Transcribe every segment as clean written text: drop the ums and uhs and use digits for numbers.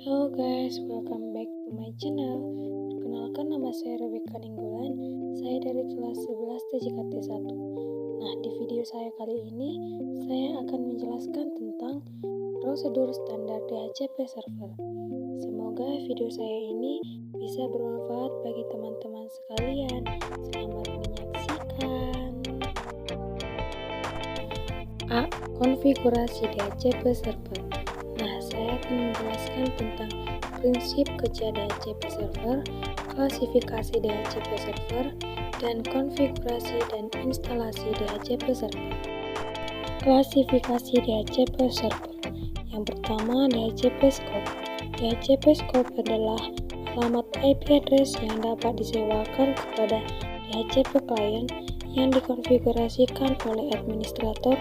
Hello guys, welcome back to my channel. Perkenalkan, nama saya Rebecca Ninggolan. Saya dari kelas 11 TJKT 1. Nah, di video saya kali ini saya akan menjelaskan tentang prosedur standar DHCP server. Semoga video saya ini bisa bermanfaat bagi teman-teman sekalian. Selamat menyaksikan. A. Konfigurasi DHCP server. Nah, saya akan menjelaskan tentang prinsip kerja DHCP server, klasifikasi DHCP server, dan konfigurasi dan instalasi DHCP server. Klasifikasi DHCP server. Yang pertama, DHCP scope. DHCP scope adalah alamat IP address yang dapat disewakan kepada DHCP client yang dikonfigurasikan oleh administrator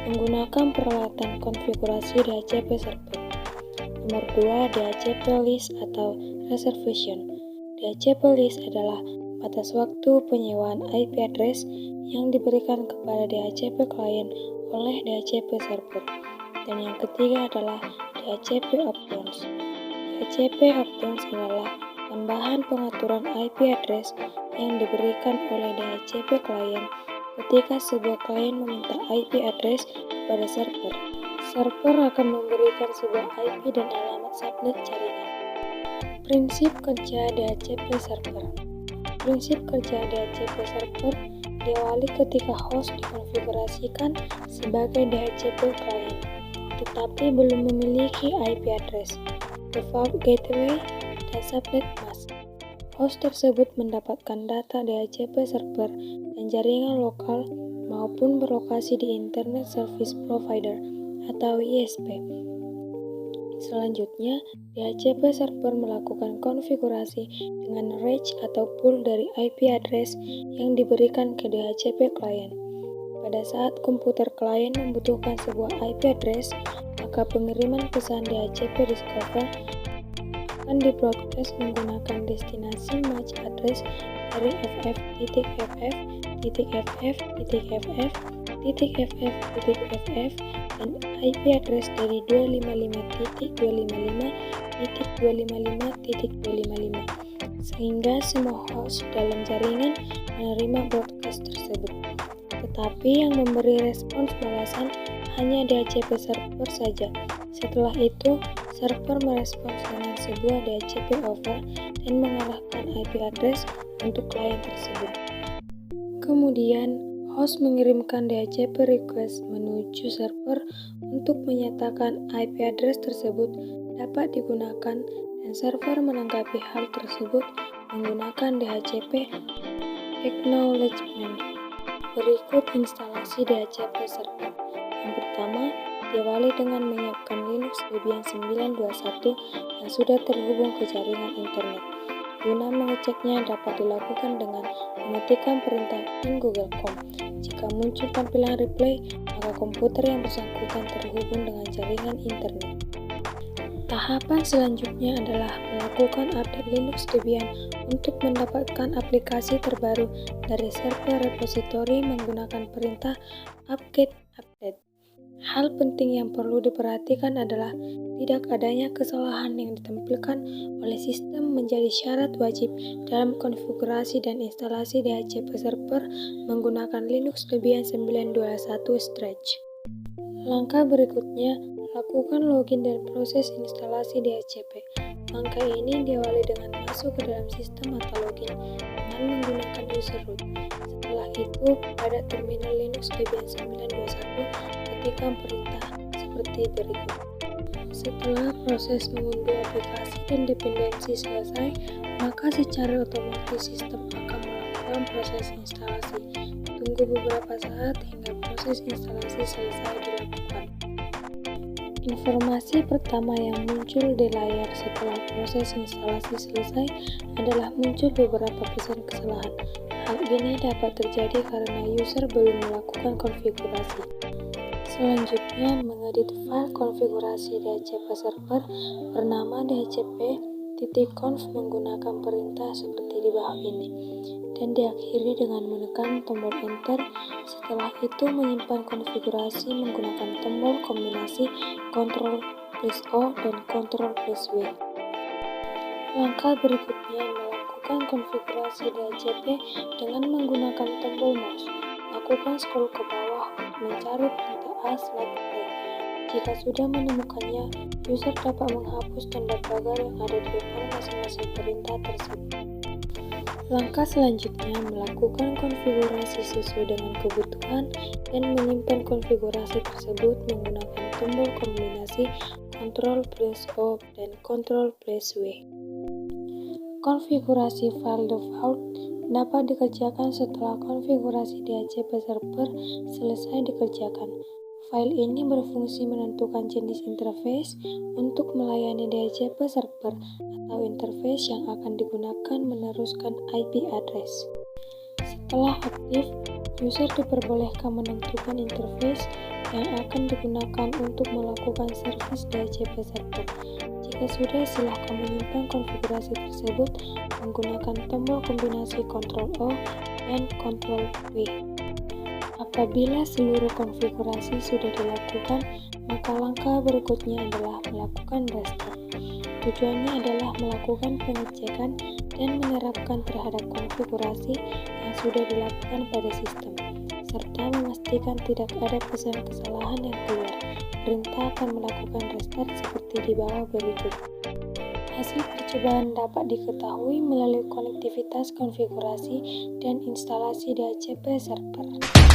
menggunakan peralatan konfigurasi DHCP server. Nomor 2, DHCP list atau reservation. DHCP list adalah batas waktu penyewaan IP address yang diberikan kepada DHCP client oleh DHCP server. Dan yang ketiga adalah DHCP options. DHCP options adalah tambahan pengaturan IP address yang diberikan oleh DHCP client ketika sebuah klien meminta IP address kepada server. Server akan memberikan sebuah IP dan alamat subnet jaringan. Prinsip kerja DHCP server. Prinsip kerja DHCP server diawali ketika host dikonfigurasikan sebagai DHCP client, tetapi belum memiliki IP address, default gateway, dan subnet mask. Host tersebut mendapatkan data DHCP server dan jaringan lokal maupun berlokasi di Internet Service Provider atau ISP. Selanjutnya, DHCP server melakukan konfigurasi dengan range atau pool dari IP address yang diberikan ke DHCP client. Pada saat komputer klien membutuhkan sebuah IP address, maka pengiriman pesan DHCP discover akan di-broadcast menggunakan destinasi match address dari ff.ff.ff.ff.ff dan IP address dari 255.255.255.255 sehingga semua host dalam jaringan menerima broadcast tersebut. Tetapi yang memberi respons balasan hanya DHCP server saja. Setelah itu, server merespons dengan sebuah DHCP over dan mengarahkan IP address untuk klien tersebut. Kemudian, host mengirimkan DHCP request menuju server untuk menyatakan IP address tersebut dapat digunakan dan server menanggapi hal tersebut menggunakan DHCP acknowledgement. Berikut instalasi DHCP server. Yang pertama, diawali dengan menyiapkan Linux Debian 921 yang sudah terhubung ke jaringan internet. Guna mengeceknya dapat dilakukan dengan mengetikkan perintah ping google.com. Jika muncul tampilan replay, maka komputer yang bersangkutan terhubung dengan jaringan internet. Tahapan selanjutnya adalah melakukan update Linux Debian untuk mendapatkan aplikasi terbaru dari server repository menggunakan perintah apt-get update. Hal penting yang perlu diperhatikan adalah tidak adanya kesalahan yang ditampilkan oleh sistem menjadi syarat wajib dalam konfigurasi dan instalasi DHCP server menggunakan Linux Debian 921 Stretch. Langkah berikutnya, lakukan login dan proses instalasi DHCP. Langkah ini diawali dengan masuk ke dalam sistem atau login dengan menggunakan user root. Setelah itu, pada terminal Linux Debian 921, ketikkan perintah seperti berikut. Setelah proses mengunduh aplikasi dan dependensi selesai, maka secara otomatis sistem akan melakukan proses instalasi. Tunggu beberapa saat hingga proses instalasi selesai dilakukan. Informasi pertama yang muncul di layar setelah proses instalasi selesai adalah muncul beberapa pesan kesalahan. Hal ini dapat terjadi karena user belum melakukan konfigurasi. Selanjutnya, mengedit file konfigurasi DHCP server bernama dhcp.conf menggunakan perintah seperti di bawah ini, dan diakhiri dengan menekan tombol enter. Setelah itu, menyimpan konfigurasi menggunakan tombol kombinasi Ctrl+O dan Ctrl+W. Langkah berikutnya melakukan konfigurasi DHCP dengan menggunakan tombol mouse. Lakukan scroll ke bawah untuk mencari perintah A/play. Jika sudah menemukannya, user dapat menghapus tanda pagar yang ada di depan masing-masing perintah tersebut. Langkah selanjutnya melakukan konfigurasi sesuai dengan kebutuhan dan menyimpan konfigurasi tersebut menggunakan tombol kombinasi Ctrl+O dan Ctrl+W. Konfigurasi file default dapat dikerjakan setelah konfigurasi DHCP server selesai dikerjakan. File ini berfungsi menentukan jenis interface untuk melayani DHCP server atau interface yang akan digunakan meneruskan IP address. Setelah aktif, user diperbolehkan menentukan interface yang akan digunakan untuk melakukan servis DHCP server. Jika sudah, silakan menyimpan konfigurasi tersebut menggunakan tombol kombinasi Ctrl+O dan Ctrl+W. Apabila seluruh konfigurasi sudah dilakukan, maka langkah berikutnya adalah melakukan restart. Tujuannya adalah melakukan pengecekan dan menerapkan terhadap konfigurasi yang sudah dilakukan pada sistem, serta memastikan tidak ada pesan kesalahan yang keluar. Perintah akan melakukan restart seperti di bawah berikut. Hasil percobaan dapat diketahui melalui konektivitas konfigurasi dan instalasi DHCP server.